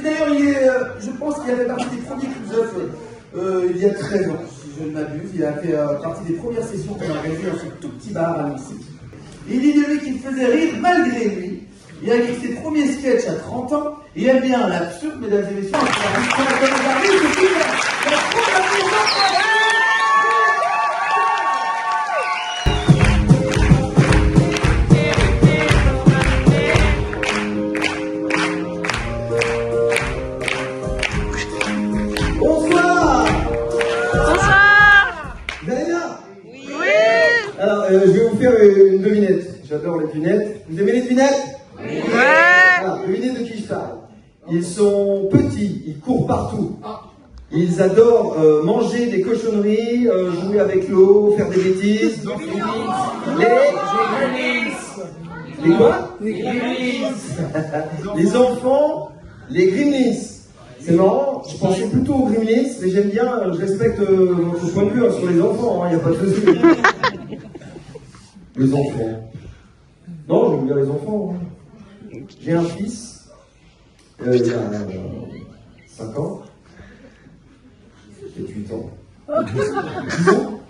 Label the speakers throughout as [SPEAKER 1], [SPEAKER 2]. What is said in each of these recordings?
[SPEAKER 1] d'ailleurs, je pense qu'il a fait partie des premiers close-up il y a 13 ans, si je ne m'abuse. Il a fait partie des premières sessions qu'on a organisées dans ce tout petit bar à Nancy. Il dit de lui qu'il faisait rire malgré lui. Il a écrit ses premiers sketchs à 30 ans. Il aime bien l'absurde, mesdames et messieurs. Bonsoir.
[SPEAKER 2] Bonsoir.
[SPEAKER 1] Vous allez bien?
[SPEAKER 2] Oui.
[SPEAKER 1] Alors, je vais vous faire une devinette. J'adore les devinettes. Vous aimez les devinettes?
[SPEAKER 2] Oui.
[SPEAKER 1] Alors, devinez de qui je parle. Ils sont petits, ils courent partout. Ils adorent manger des cochonneries, jouer avec l'eau, faire des bêtises. Les quoi? Les enfants, les gremlins. C'est marrant, je pensais plutôt aux gremlins, mais j'aime bien, je respecte votre point de vue sur les enfants, il n'y a pas de souci. Les enfants. Non, j'aime bien les enfants. J'ai un fils, il a 5 ans, et 8 ans. 10 ans.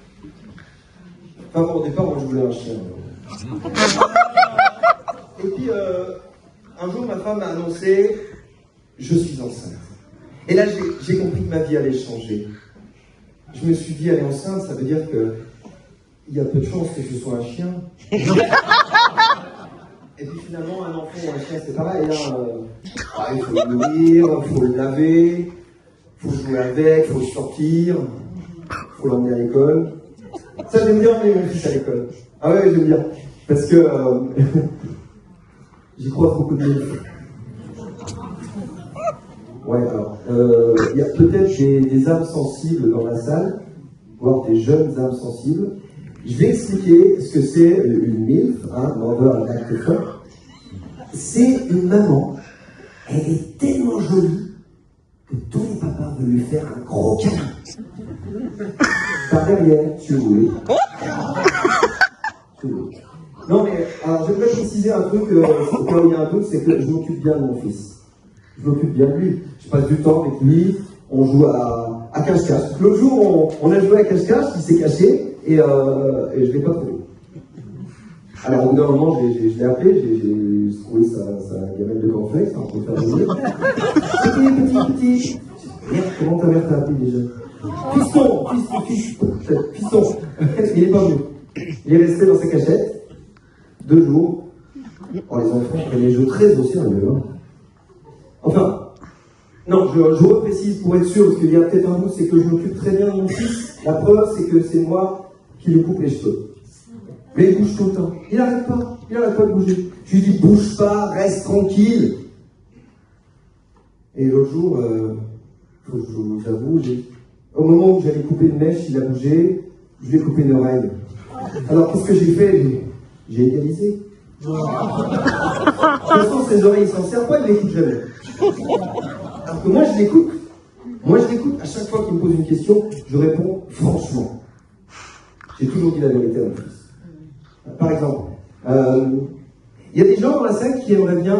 [SPEAKER 1] Enfin bon, au départ, moi je voulais un chien. Et puis, un jour, ma femme m'a annoncé, je suis enceinte. Et là, j'ai compris que ma vie allait changer. Je me suis dit, elle est enceinte, ça veut dire que il y a peu de chances que ce soit un chien. Et puis finalement, un enfant ou un chien, c'est pareil. Il faut le nourrir, il faut le laver, il faut jouer avec, il faut le sortir, il faut l'emmener à l'école. Ça, j'aime bien emmener mon fils à l'école. Ah ouais, j'aime bien. Parce que j'y crois beaucoup de livres. Ouais, alors, il y a peut-être des âmes sensibles dans la salle, voire des jeunes âmes sensibles. Je vais expliquer ce que c'est une MILF, Mother and Actor. C'est une maman, elle est tellement jolie que tous les papas veulent lui faire un gros câlin. Par derrière, tu voulais. Non mais, alors j'aimerais préciser un truc, quand il y a un doute, c'est que je m'occupe bien de mon fils. Je m'occupe bien de lui. Je passe du temps avec lui, on joue à cache-cache. L'autre jour, on a joué à cache-cache, il s'est caché, et je ne l'ai pas trouvé. Alors au bout d'un moment, je l'ai appelé, j'ai trouvé sa gamelle de cornflakes, on peut faire venir. Petit. Merde, comment ta mère t'a appelé déjà? Fiston. Il n'est pas venu. Il est resté dans sa cachette, 2 jours. Oh, les enfants prennent les jeux très au sérieux. Enfin, non, je reprécise pour être sûr, parce qu'il y a peut-être un doute, c'est que je m'occupe très bien de mon fils. La preuve, c'est que c'est moi qui lui coupe les cheveux. Mais il bouge tout le temps. Il n'arrête pas de bouger. Je lui dis, bouge pas, reste tranquille. Et l'autre jour, j'avoue, au moment où j'allais couper une mèche, il a bougé, je lui ai coupé une oreille. Alors, qu'est-ce que j'ai fait? J'ai égalisé. De toute façon, ses oreilles, il s'en sert pas, il l'écoute jamais. Alors que moi, je l'écoute. À chaque fois qu'il me pose une question, je réponds franchement. J'ai toujours dit la vérité à mon fils. Par exemple, il y a des gens dans la salle qui aimeraient bien,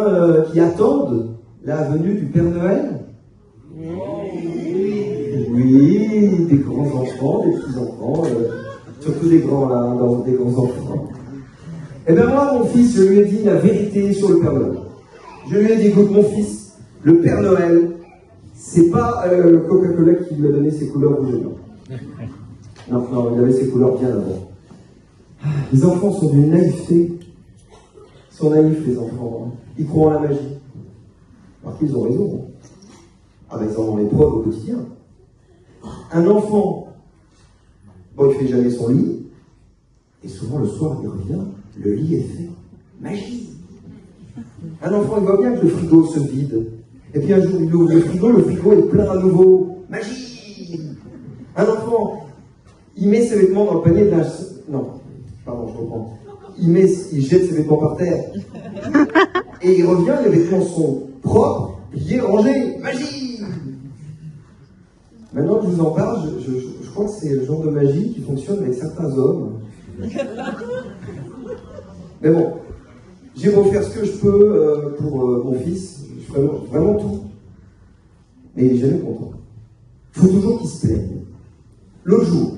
[SPEAKER 1] qui attendent la venue du Père Noël. Oui, des grands-enfants, des petits-enfants, surtout des grands-enfants. Eh bien moi, mon fils, je lui ai dit la vérité sur le Père Noël. Je lui ai dit, écoute mon fils, le Père Noël, c'est pas Coca-Cola qui lui a donné ses couleurs rouge et blanc. Non, il avait ses couleurs bien avant. Les enfants sont d'une naïveté. Ils sont naïfs, les enfants. Ils croient en la magie. Alors qu'ils ont raison. Ah ben ils en ont les preuves au quotidien. Un enfant, bon, il fait jamais son lit, et souvent le soir, il revient, le lit est fait. Magie. Un enfant, il voit bien que le frigo se vide. Et puis un jour, il ouvre le frigo est plein à nouveau. Magie. Un enfant, il met ses vêtements dans le panier de linge. Non, pardon, je reprends. Il jette ses vêtements par terre. Et il revient, les vêtements sont propres, pliés, rangés. Magie. Maintenant que je vous en parle, je crois que c'est le genre de magie qui fonctionne avec certains hommes. Mais bon, j'ai beau faire ce que je peux pour mon fils, je ferai vraiment tout. mais il est jamais content. Il faut toujours qu'il se plaigne. L'autre jour,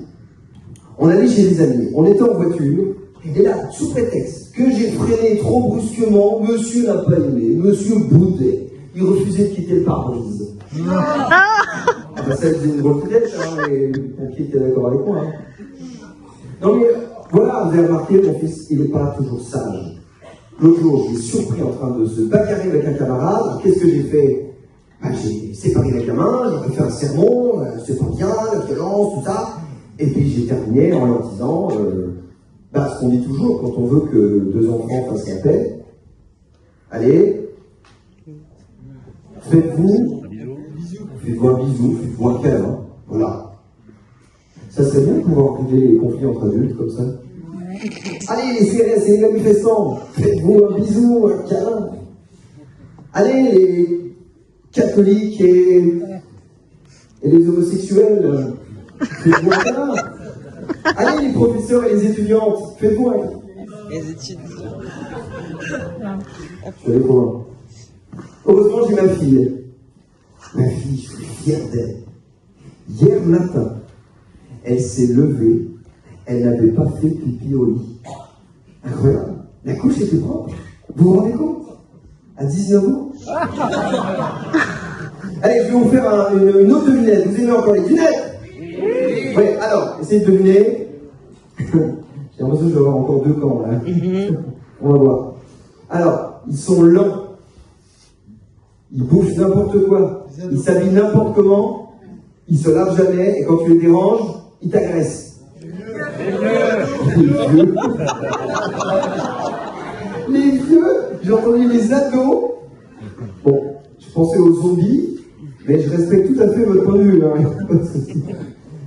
[SPEAKER 1] on allait chez des amis, on était en voiture, et là, sous prétexte que j'ai freiné trop brusquement, monsieur n'a pas aimé, monsieur boudait, il refusait de quitter le pare-brise. Ah bah ça faisait une drôle de tête, hein, et le pompier était d'accord avec moi. Hein. Non mais, voilà, vous avez remarqué, mon fils, il n'est pas toujours sage. L'autre jour, je l'ai surpris en train de se bagarrer avec un camarade. Qu'est-ce que j'ai fait? Ben, j'ai séparé la gamin, j'ai fait un sermon, c'est pas bien, la violence, tout ça. Et puis j'ai terminé en leur disant, ce qu'on dit toujours quand on veut que deux enfants fassent la paix. Allez, faites-vous un bisou, faites-vous un câlin. Voilà. Ça serait bien de pouvoir régler les conflits entre adultes comme ça. Allez, c'est les manifestants, faites-vous un bisou, un câlin. Allez, les catholiques et les homosexuels, faites-vous un câlin. Allez, les professeurs et les étudiantes, faites-vous un câlin.
[SPEAKER 2] Les étudiants.
[SPEAKER 1] Je suis allé trop loin. Heureusement, j'ai ma fille. Ma fille, je suis fier d'elle. Hier matin, elle s'est levée. Elle n'avait pas fait pipi au lit. Incroyable. La couche était propre. Vous vous rendez compte? À 19 ans. Allez, je vais vous faire une autre devinette. Vous aimez encore les lunettes? Oui, alors, essayez de deviner. J'ai l'impression que je vais avoir encore deux camps là. On va voir. Alors, ils sont lents. Ils bouffent n'importe quoi. Ils s'habillent n'importe comment. Ils se lavent jamais. Et quand tu les déranges, ils t'agressent. Les vieux, j'ai entendu les ados. Bon, je pensais aux zombies, mais je respecte tout à fait votre point de vue. Hein.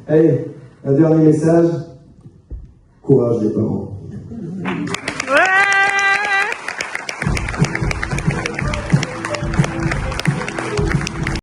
[SPEAKER 1] Allez, un dernier message. Courage les parents.
[SPEAKER 3] Ouais.